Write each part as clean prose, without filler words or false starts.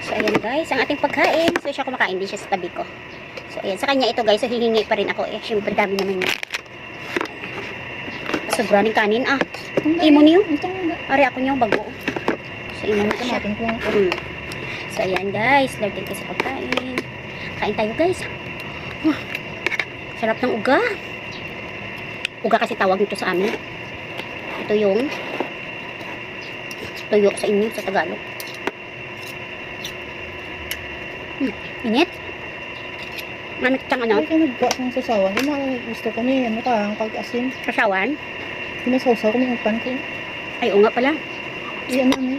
So, ayan guys, ang ating pagkain. So, siya kumakain din siya sa tabi ko. So, ayan. Sa kanya ito guys. So, hihingi pa rin ako. Eh, syempre, dami naman yun. Sobra ng kanin. Ah, imo niyo? Ari ako niyo, bago. So, imo na siya. So, ayan guys. Lord, thank you sa pagkain. Kain tayo guys. Sarap ng uga. Uga kasi tawag nito sa amin. Ito yung tuyo sa inyo, sa Tagalog. Init. Mamit siyang ano? Ay, ka nagbuwa ng sasawan. Gusto ko may ano ka, ang pag-asin. Sasawan? Sinasawsaw ko may upan ko. Ay, o nga pala. Iyan ano.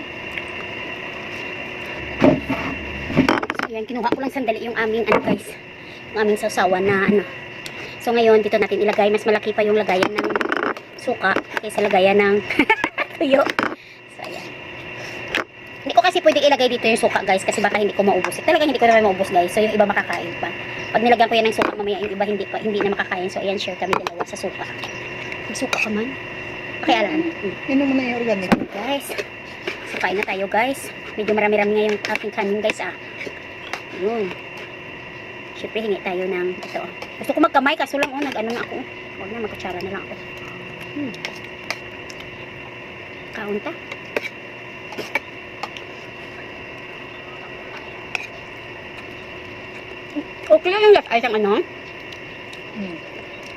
So, yan, kinuha ko lang sandali yung aming, ano guys, yung aming sasawan na, ano. So, ngayon, dito natin ilagay. Mas malaki pa yung lagayan ng suka kaysa lagayan ng tuyo. So, ayan. Hindi ko kasi pwedeng ilagay dito yung suka guys kasi baka hindi ko maubos. Talagang hindi ko naman maubos guys. So yung iba makakain pa. Pag nilagyan ko yan ng suka mamaya yung iba hindi na makakain. So ayan, share kami dalawa sa suka. May suka ka man. Pakialaan. Yun naman na yung organic. So guys. So kain na tayo guys. Medyo marami-rami nga yung ating kanin guys ah. Yun. Siyempre hingi tayo ng ito. Gusto ko magkamay kaso lang nag-ano na ako. Huwag na, magkutsara na lang ako. Kaunta. Okay lang yung left eye ang ano?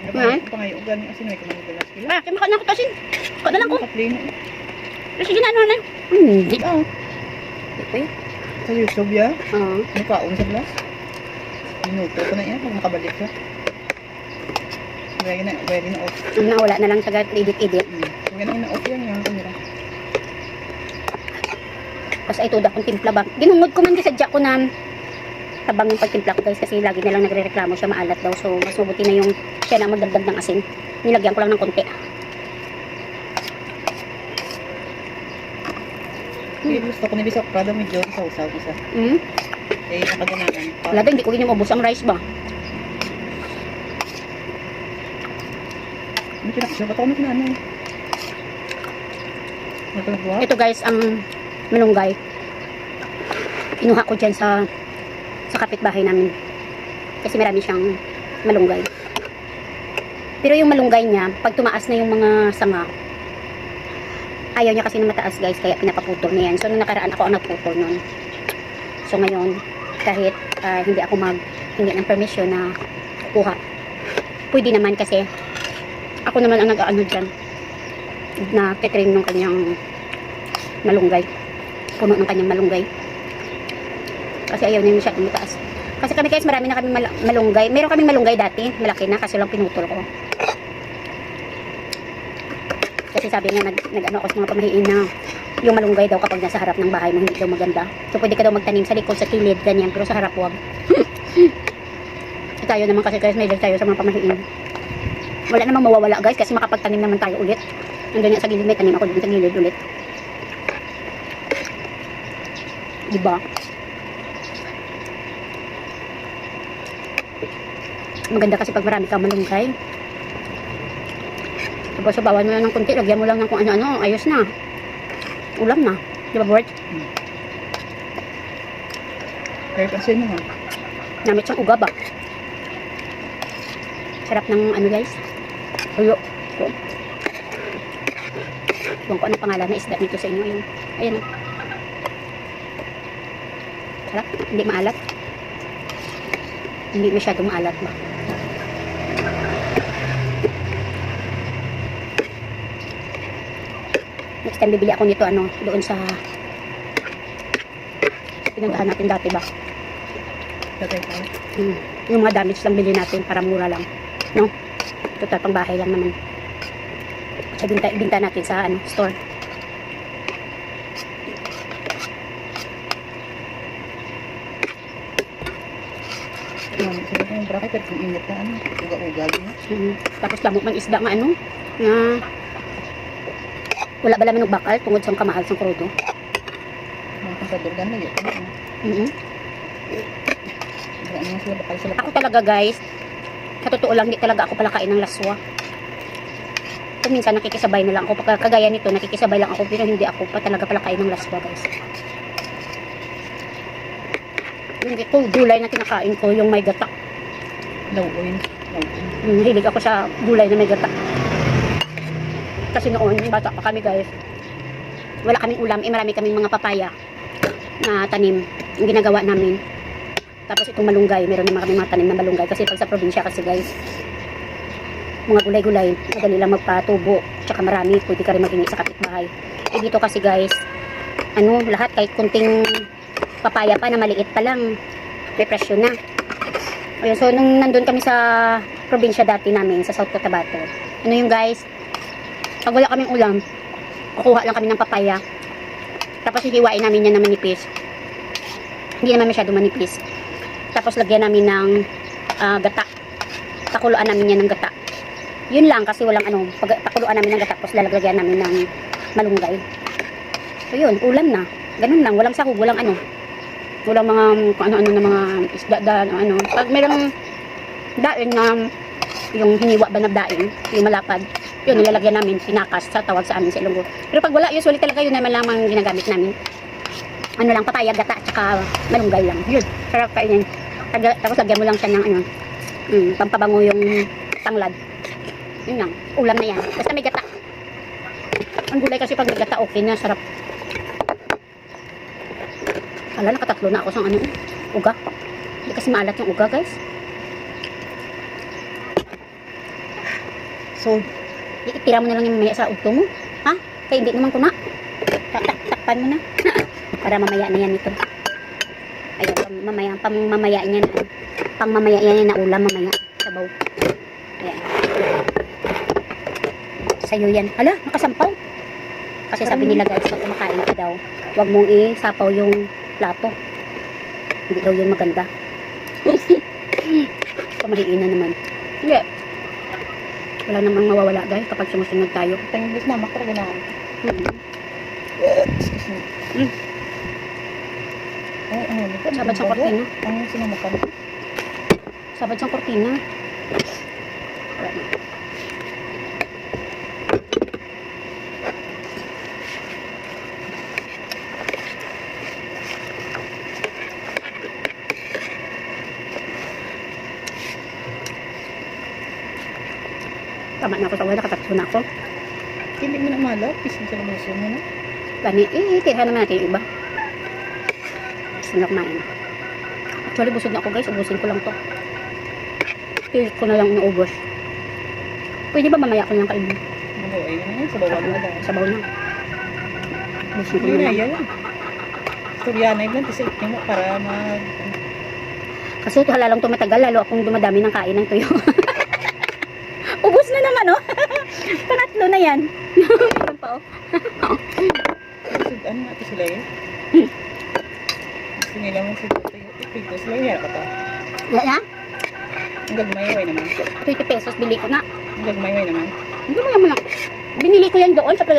Ito nga yung organic kasi may kumain galas kila. Ah, kaya na ko tasin. Kaya na lang ko. Kaplino. Kasi ginano na. Hindi. Ah, Okay. sa YouTube ya. Oo. Nakaon sa glass. Minuto ko na yan pag makabalik ka. Very na off. Nawala na lang sa edit-edit. Huwag na ina-off yan yung kamera. Tapos ay tuda kong timpla ba. Ginungod ko man gisadya ko na tabang yung pagtimpla ko guys kasi lagi na lang nagre-reklamo siya maalat daw. So mas mabuti na yung siya na magdagdag ng asin. Nilagyan ko lang ng konti. Gusto ko na bisok kada medyo sausaw isa. Eh nakaganahan. Wala daw, hindi ko ganyan maubos ang rice ba. Ano pinakasya? Ba't ako na kinanay? Nagpagbuha? Ito guys, ang malunggay. Kinuha ko dyan sa kapitbahay namin. Kasi marami siyang malunggay. Pero yung malunggay niya, pag tumaas na yung mga sanga, ayaw niya kasi na mataas guys, kaya pinapaputol niya yan. So nung nakaraan ako ang nagputol nun. So ngayon, kahit hindi ako hindi ng permission na kuha, pwede naman kasi ako naman ang nag-ano dyan na catering ng kanyang malunggay, puno ng kanyang malunggay kasi ayaw niya masyadong mataas. Kasi kami guys, marami na kami malunggay. Meron kaming malunggay dati, malaki na, kasi lang pinutol ko kasi sabi nga nag-ano ako sa mga pamahiin na yung malunggay daw kapag nasa harap ng bahay mo hindi daw maganda. So pwede ka daw magtanim sa likod, sa kilid, ganyan, pero sa harap wag. Tayo naman kasi guys, may tayo sa mga pamahiin. Wala namang mawawala guys kasi makapagtanim naman tayo ulit. Nandun yan sa gilid, may tanim ako dun sa gilid ulit. Diba? Maganda kasi pag marami kang malunggay. Tapos sabawan mo lang ng kunti, lagyan mo lang ng kung ano-ano, ayos na. Ulam na. Diba, Bort? Kaya kasi naman. Namit siyang uga ba? Sarap ng ano guys. Tuyo. So, kung anong pangalan na isda dito sa inyo. Ayun. Ayun. Sarap. Hindi maalat. Hindi masyadong maalat ba. Next time bibili ako nito doon sa pinuntahan natin dati ba. Tatay tayo. Yung mga damage lang bili natin para mura lang. No? Total pang bahay lang naman. Sa binta natin sa store. Sabi ko yung bracket at yung init na uga-uga. Tapos lamok man isda nga na wala ba laman ng bakal tungod sa kamahal sa krudo. Sa Durgan na yun. Ako talaga guys, sa totoo lang, di talaga ako palakain ng laswa. Kung minsan nakikisabay na lang ako, kagaya nito, nakikisabay lang ako, pero hindi ako pa talaga palakain ng laswa guys. Hindi ko gulay na kinakain ko, yung may gata. Lauoy. Hilig ako sa gulay na may gata. Kasi noon, bata pa kami guys, wala kaming ulam, marami kaming mga papaya na tanim, yung ginagawa namin. Tapos itong malunggay, meron naman kaming mga tanim na malunggay. Kasi pag sa probinsya kasi guys, mga gulay-gulay, madali lang magpatubo. Tsaka marami, pwede ka rin maghingi sa kapitbahay. Dito kasi guys, lahat kahit kunting papaya pa na maliit pa lang, may presyo na. Ayun, so nung nandun kami sa probinsya dati namin, sa South Cotabato, yung guys, pag wala kaming ulam, kukuha lang kami ng papaya. Tapos hihiwain namin yan na manipis. Hindi naman masyado manipis. Tapos lagyan namin ng gata. Pakuluan namin yan ng gata. Yun lang kasi walang pakuluan namin ng gata. Tapos lalagyan namin ng malunggay. So yun, ulam na. Ganun lang, walang sahog, walang walang mga ano-ano na mga isda, Pag merong daing na yung hiniwa ba na daing, yung malapad, yun, nilalagyan namin, pinakas, sa tawag sa amin sa Ilonggo. Pero pag wala, usually talaga yun naman lang ang ginagamit namin. Papaya, gata, tsaka malunggay lang. Yun, sarap kainin. Tapos lagyan mo lang siya ng pampabango yung tanglad. Yun lang, ulam na yan. Basta may gata. Ang gulay kasi pag may gata, okay na, sarap. Nakatatlo na ako sa uga. Hindi kasi maalat yung uga, guys. So, itira mo na lang yung mamaya sa ugto mo. Ha? Kaya hindi naman ko na. Takpan mo na. Para mamaya na yan ito. Ayun, mamaya niya na. Mamaya yan na ulam mamaya. Sabaw. Ayan. Sa'yo yan. Hala, nakasampaw. Kasi sabi nila guys, pag kumakain ka daw, huwag mong isapaw yung plato. Hindi daw yun maganda. Pamaliin na naman. Hindi. Wala namang mawawala guys kapag sumusunod tayo. Tangis na, makaraga na. Sabad sa kortina. Ang sinamakan. Sabad sa kortina. Tama na ako sa wala, nakatatlo na ako. Hindi mo na malap, pising sa lamuso mo na. Gani, tirahan naman natin yung iba. Gusto na kumain. Actually, busog na ako guys, ubusin ko lang to. Pilit ko na lang inuubos. Pwede ba mamaya ko niyang kainin? Maluay na yan, sabawan na lang. Sabaw na. Ubusin ko Hindi na na lang. yan. Turyanay lang, kasi ikin mo para mag... Kasi ito halalang tumatagal, lalo akong dumadami ng kain ng tuyo. Ubus na naman, oh. Pangatlo na yan. Meron pa, oh. Ano nga ito sila eh? Gusto nila mong siguro ito sila yung ka to. Wala? Ang gagmayway naman. 20 pesos, bili ko na. Ang gagmayway naman. Hindi mo lang. Binili ko yan doon sa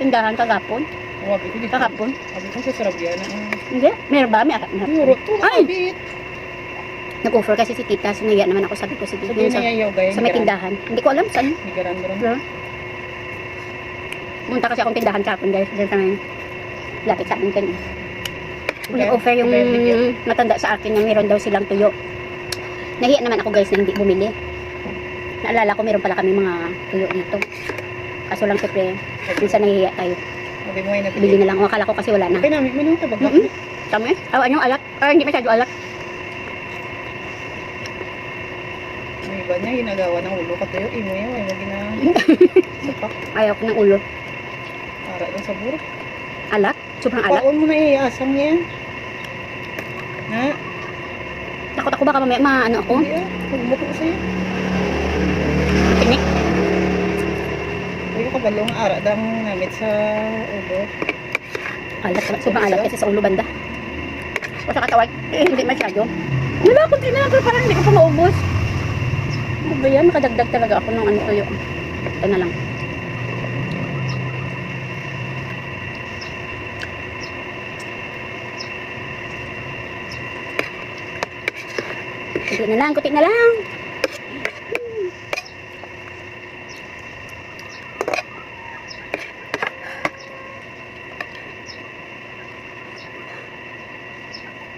tindahan kagapon. Wabi ko dito. Kahapon. Wabi ko sa Sarabia na. Hindi, meron ba? May akap na. Puro to, Ay! kabit. Nag-offer kasi si tita, sinaya naman ako, sabi ko sige. Sabi Sa, na yayaw gaya. sa may tindahan. Hindi ko alam saan. Nigaran-garan. Pero, punta kasi akong tindahan kahapon guys. Diyan sa may lapit sa amin kan. Nag-offer yung matanda sa akin na meron daw silang tuyo. Nahiya naman ako guys na hindi bumili. Naalala ko meron pala kami mga tuyo dito. Kaso lang siyempre, minsan nahihiya tayo. Sabi mo ay Bili nabili. na lang. O, akala ko kasi wala na. Okay namin, minum tabag na. Tama eh? Ano alat? Hindi masyado alat. May iba niya, ginagawa ng ulo ka tayo. Imo yan, ay mo gina... Sapak. Ayaw ko ng ulo. Para lang sa buro. Alat? Sobrang alat. Paon mo na iasam yan. Ha? Takot ako baka mamaya maano ako. Hindi ah. Pagbuko ko sa'yo. Tinik. Huwag ka balong ara dang namit sa ulo. Alat. Sobrang alat kasi sa ulo banda. O sa katawan. Hindi masyado. Wala ko din na pero parang hindi ko pa maubos. Ano ba yan? Nakadagdag talaga ako ng tuyo. Ito na lang. Kunti na lang.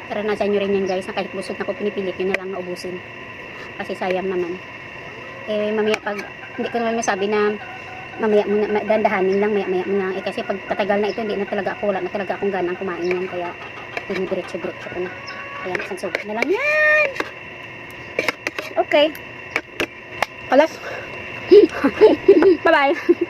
Karanasan nyo rin yan guys, na kahit busog na ko pinipilit nyo na lang naubusin. Kasi sayang naman. Eh mamaya pag, hindi ko naman masabi na mamaya muna, dandahanin lang, maya muna. Eh kasi pag tatagal na ito, hindi na talaga ako, wala na talaga akong ganang kumain yan. Kaya dinidiretso-diretso ko na. Kaya nasansubok na lang yan. Okay. Alas. Bye-bye.